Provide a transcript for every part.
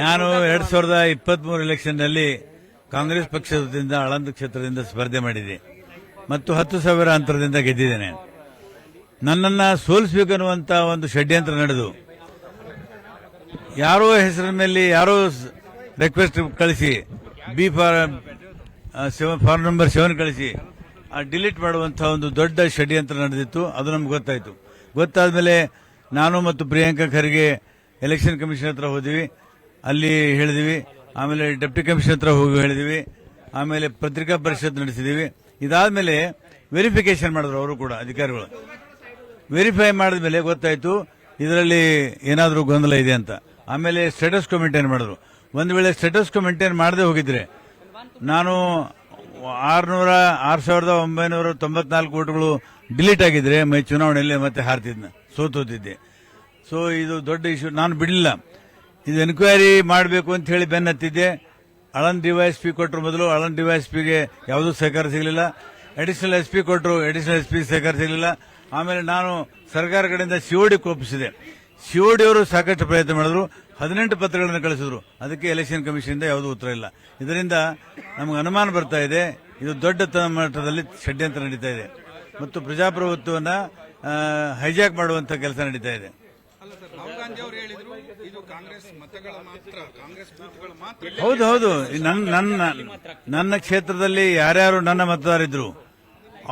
ನಾನು 2023 ಎಲೆಕ್ಷನ್ನಲ್ಲಿ ಕಾಂಗ್ರೆಸ್ ಪಕ್ಷದಿಂದ ಆಳಂದ ಕ್ಷೇತ್ರದಿಂದ ಸ್ಪರ್ಧೆ ಮಾಡಿದೆ ಮತ್ತು 10,000 ಅಂತರದಿಂದ ಗೆದ್ದಿದ್ದೇನೆ. ನನ್ನನ್ನು ಸೋಲಿಸಬೇಕನ್ನುವಂತ ಒಂದು ಷಡ್ಯಂತ್ರ ನಡೆದು ಯಾರೋ ಹೆಸರಿನ ಮೇಲೆ ಯಾರೋ ರಿಕ್ವೆಸ್ಟ್ ಕಳಿಸಿ ಫಾರ್ಮ್ ನಂಬರ್ 7 ಕಳಿಸಿ ಡಿಲೀಟ್ ಮಾಡುವಂತಹ ಒಂದು ದೊಡ್ಡ ಷಡ್ಯಂತ್ರ ನಡೆದಿತ್ತು. ಅದು ನಮ್ಗೆ ಗೊತ್ತಾಯಿತು. ಗೊತ್ತಾದ್ಮೇಲೆ ನಾನು ಮತ್ತು ಪ್ರಿಯಾಂಕಾ ಖರ್ಗೆ ಎಲೆಕ್ಷನ್ ಕಮಿಷನ್ ಹತ್ರ ಹೋದ್ವಿ, ಅಲ್ಲಿ ಹೇಳಿದ್ವಿ. ಆಮೇಲೆ ಡೆಪ್ಟಿ ಕಮಿಷನರ್ ಹತ್ರ ಹೋಗಿ ಹೇಳಿದ್ವಿ. ಆಮೇಲೆ ಪತ್ರಿಕಾ ಪರಿಷತ್ ನಡೆಸಿದೀವಿ. ಇದಾದ್ಮೇಲೆ ವೆರಿಫಿಕೇಶನ್ ಮಾಡಿದ್ರು ಅವರು ಕೂಡ ಅಧಿಕಾರಿಗಳು. ವೆರಿಫೈ ಮಾಡಿದ ಮೇಲೆ ಗೊತ್ತಾಯ್ತು ಇದರಲ್ಲಿ ಏನಾದರೂ ಗೊಂದಲ ಇದೆ ಅಂತ. ಆಮೇಲೆ ಸ್ಟೇಟಸ್ ಕೋ ಮೇಂಟೈನ್ ಮಾಡಿದ್ರು. ಒಂದು ವೇಳೆ ಸ್ಟೇಟಸ್ ಕೋ ಮೇಂಟೈನ್ ಮಾಡದೆ ಹೋಗಿದ್ರೆ ನಾನು 6,994 ವೋಟ್ಗಳು ಡಿಲೀಟ್ ಆಗಿದ್ರೆ ಚುನಾವಣೆಯಲ್ಲಿ ಮತ್ತೆ ಸೋತೋತಿದ್ದೆ. ಸೊ ಇದು ದೊಡ್ಡ ಇಶ್ಯೂ. ನಾನು ಬಿಡಲಿಲ್ಲ. ಇದು ಎನ್ಕ್ವೈರಿ ಮಾಡಬೇಕು ಅಂತ ಹೇಳಿ ಬೆನ್ನತ್ತಿದ್ದೆ. ಆಳಂದ್ ಡಿವೈಎಸ್ಪಿ ಕೊಟ್ಟರು. ಮೊದಲು ಆಳಂದ್ ಡಿವೈಎಸ್ಪಿಗೆ ಯಾವುದೂ ಸಹಕಾರ ಸಿಗಲಿಲ್ಲ. ಅಡಿಷನಲ್ ಎಸ್ಪಿ ಕೊಟ್ಟರು, ಅಡಿಷನಲ್ ಎಸ್ಪಿ ಸಹಕಾರ ಸಿಗಲಿಲ್ಲ. ಆಮೇಲೆ ನಾನು ಸರ್ಕಾರ ಕಡೆಯಿಂದ ಸಿಒಡಿ ಒಪ್ಪಿಸಿದೆ. ಸಿಒಡಿ ಅವರು ಸಾಕಷ್ಟು ಪ್ರಯತ್ನ ಮಾಡಿದ್ರು. 18 ಪತ್ರಗಳನ್ನು ಕಳಿಸಿದ್ರು. ಅದಕ್ಕೆ ಎಲೆಕ್ಷನ್ ಕಮಿಷನ್ ಯಾವುದೂ ಉತ್ತರ ಇಲ್ಲ. ಇದರಿಂದ ನಮಗೆ ಅನುಮಾನ ಬರ್ತಾ ಇದೆ, ಇದು ದೊಡ್ಡ ಮಟ್ಟದಲ್ಲಿ ಷಡ್ಯಂತ್ರ ನಡೀತಾ ಇದೆ ಮತ್ತು ಪ್ರಜಾಪ್ರಭುತ್ವವನ್ನು ಹೈಜಾಕ್ ಮಾಡುವಂತಹ ಕೆಲಸ ನಡೀತಾ ಇದೆ. ಹೌದು. ನನ್ನ ಕ್ಷೇತ್ರದಲ್ಲಿ ಯಾರ್ಯಾರು ನನ್ನ ಮತದಾರರಿದ್ರು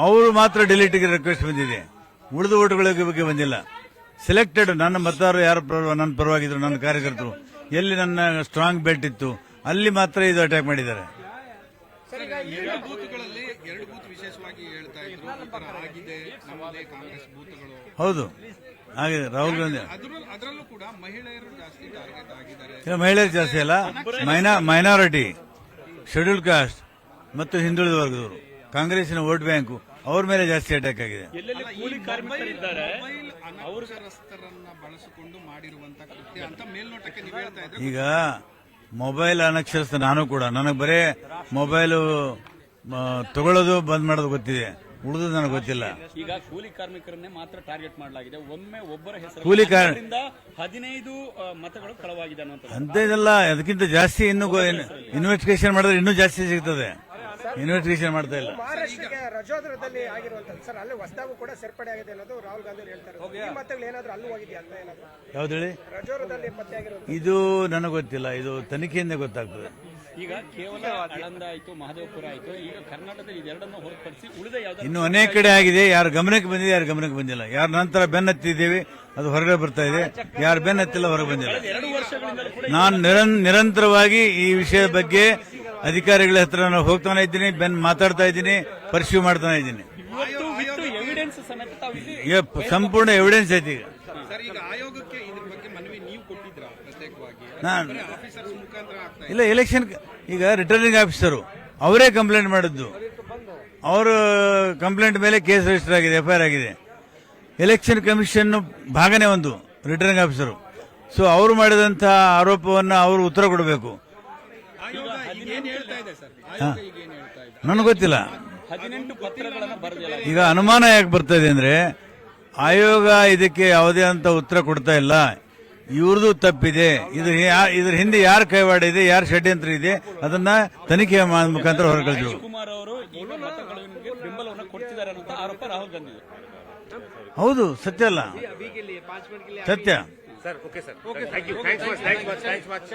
ಅವರು ಮಾತ್ರ ಡಿಲೀಟ್ಗೆ ರಿಕ್ವೆಸ್ಟ್ ಬಂದಿದೆ. ಉಳಿದ ಓಟುಗಳ ಬಗ್ಗೆ ಬಂದಿಲ್ಲ. ಸೆಲೆಕ್ಟೆಡ್ ನನ್ನ ಮತದಾರರು ಯಾರು ನನ್ನ ಪರವಾಗಿದ್ರು, ನನ್ನ ಕಾರ್ಯಕರ್ತರು, ಎಲ್ಲಿ ನನ್ನ ಸ್ಟ್ರಾಂಗ್ ಬೆಲ್ಟ್ ಇತ್ತು ಅಲ್ಲಿ ಮಾತ್ರ ಇದು ಅಟ್ಯಾಕ್ ಮಾಡಿದ್ದಾರೆ. ಹೌದು ಆಗಿದೆ. ರಾಹುಲ್ ಗಾಂಧಿ ಮಹಿಳೆಯರು ಜಾಸ್ತಿ ಅಲ್ಲ, ಮೈನಾರಿಟಿ, ಶೆಡ್ಯೂಲ್ ಕಾಸ್ಟ್ ಮತ್ತು ಹಿಂದುಳಿದ ವರ್ಗದವರು, ಕಾಂಗ್ರೆಸ್ಸಿನ ವೋಟ್ ಬ್ಯಾಂಕ್ ಅವ್ರ ಮೇಲೆ ಜಾಸ್ತಿ ಅಟ್ಯಾಕ್ ಆಗಿದೆ. ಈಗ ಮೊಬೈಲ್ ಅನಕ್ಷರಸ್ಥ ನಾನು ಕೂಡ. ನನಗೆ ಬರೇ ಮೊಬೈಲ್ ತಗೊಳ್ಳೋದು ಬಂದ್ ಮಾಡೋದು ಗೊತ್ತಿದೆ, ಉಳಿದು ನನಗೆ ಗೊತ್ತಿಲ್ಲ. ಈಗ ಕೂಲಿ ಕಾರ್ಮಿಕರನ್ನೇ ಮಾತ್ರ ಟಾರ್ಗೆಟ್ ಮಾಡಲಾಗಿದೆ. ಒಮ್ಮೆ ಒಬ್ಬರ ಹೆಸರು ಕೂಲಿ 15 ಮತಗಳು ಕಳವಾಗಿದೆ ಅಂತೇನಲ್ಲ. ಅದಕ್ಕಿಂತ ಜಾಸ್ತಿ ಇನ್ನು ಇನ್ವೆಸ್ಟಿಗೇಷನ್ ಮಾಡಿದ್ರೆ ಇನ್ನೂ ಜಾಸ್ತಿ ಸಿಗ್ತದೆ. ಇನ್ವೆಸ್ಟಿಗೇಷನ್ ಮಾಡ್ತಾ ಇಲ್ಲ. ಮಹಾರಾಷ್ಟ್ರಕ್ಕೆ ರಜೋದ್ರದಲ್ಲಿ ಆಗಿರುವಂತದ್ದು ಸರ್, ಅಲ್ಲೇ ಹೊಸದಾಗೂ ಕೂಡ ಸೇರ್ಪಡೆ ಆಗಿದೆ ಅನ್ನೋದು ರಾಹುಲ್ ಗಾಂಧಿ ಹೇಳ್ತಾರೆ. ಈ ಮತಗಳು ಏನಾದ್ರು ಅಲ್ಲೂ ಹೋಗಿದೆಯಾ ಅಂತ ಏನಾದ್ರು? ಯಾವ್ದು ಹೇಳಿ? ರಜೋರದಲ್ಲಿ ಪತ್ತೆ ಆಗಿರುವಂತ ಇದು ನನಗೆ ಗೊತ್ತಿಲ್ಲ. ಇದು ತನಿಖೆಯಿಂದ ಗೊತ್ತಾಗ್ತದೆ. ಈಗ ಕೇವಲ ಆಳಂದ ಆಯ್ತು, ಮಹದೇವಪುರ ಆಯ್ತು. ಈಗ ಕರ್ನಾಟಕದಲ್ಲಿ ಇದೆರಡನ್ನು ಹೊರತುಪಡಿಸಿ ಉಳಿದ ಯಾವ್ದು ಇನ್ನು ಅನೇಕ ಕಡೆ ಆಗಿದೆ. ಯಾರ ಗಮನಕ್ಕೆ ಬಂದಿದೆ, ಯಾರ ಗಮನಕ್ಕೆ ಬಂದಿಲ್ಲ. ಯಾರ ನಂತರ ಬೆನ್ನತ್ತಿದ್ದೇವೆ ಅದು ಹೊರಗಡೆ ಬರ್ತಾ ಇದೆ. ಯಾರು ಬೆನ್ನತ್ತಿಲ್ಲ ಹೊರಗೆ ಬಂದಿಲ್ಲ. 2 ವರ್ಷಗಳಿಂದಲೂ ಕೂಡ ನಾನು ನಿರಂತರವಾಗಿ ಈ ವಿಷಯದ ಬಗ್ಗೆ ಅಧಿಕಾರಿಗಳ ಹತ್ರ ನಾನು ಹೋಗ್ತಾನೆ ಇದ್ದೀನಿ, ಮಾತಾಡ್ತಾ ಇದ್ದೀನಿ, ಪರಿಶೀಲನೆ ಮಾಡ್ತಾನೆ ಇದ್ದೀನಿ. ಎವಿಡೆನ್ಸ್ ಸಮೇತ ಸಂಪೂರ್ಣ ಎವಿಡೆನ್ಸ್ ಐತಿ. ಈಗ ಇಲ್ಲ, ಎಲೆಕ್ಷನ್ ಈಗ ರಿಟರ್ನಿಂಗ್ ಆಫೀಸರು ಅವರೇ ಕಂಪ್ಲೇಂಟ್ ಮಾಡಿದ್ದು. ಅವರ ಕಂಪ್ಲೇಂಟ್ ಮೇಲೆ ಕೇಸ್ ರಿಜಿಸ್ಟರ್ ಆಗಿದೆ, ಎಫ್ಐಆರ್ ಆಗಿದೆ. ಎಲೆಕ್ಷನ್ ಕಮಿಷನ್ ಭಾಗನೇ ಒಂದು ರಿಟರ್ನಿಂಗ್ ಆಫೀಸರು. ಸೊ ಅವರು ಮಾಡಿದಂತಹ ಆರೋಪವನ್ನು ಅವರು ಉತ್ತರ ಕೊಡಬೇಕು. ನನಗೆ ಗೊತ್ತಿಲ್ಲ. 18 ಪತ್ರಗಳನ್ನು ಬರೆದಿಲ್ಲ. ಈಗ ಅನುಮಾನ ಯಾಕೆ ಬರ್ತಾ ಇದೆ ಅಂದ್ರೆ, ಆಯೋಗ ಇದಕ್ಕೆ ಯಾವುದೇ ಅಂತ ಉತ್ತರ ಕೊಡ್ತಾ ಇಲ್ಲ. ಇವ್ರದ್ದು ತಪ್ಪಿದೆ. ಇದ್ರ ಹಿಂದೆ ಯಾರು ಕೈವಾಡ ಇದೆ, ಯಾರು ಷಡ್ಯಂತ್ರ ಇದೆ, ಅದನ್ನ ತನಿಖೆ ಮುಖಾಂತರ ಹೊರಕಳಿಸಿದ್ರು. ಕುಮಾರ್ ಅವರು ಈಗ ಮತಗಳಿಗೆ ಬೆಂಬಲವನ್ನು ಕೊಡ್ತಿದ್ದಾರೆ ಅನ್ನೋ ಆರೋಪ ರಾಹುಲ್ ಗಾಂಧಿ. ಹೌದು, ಸತ್ಯ ಅಲ್ಲ, ಸತ್ಯ. Sir, okay, sir. Thank you. Thanks much.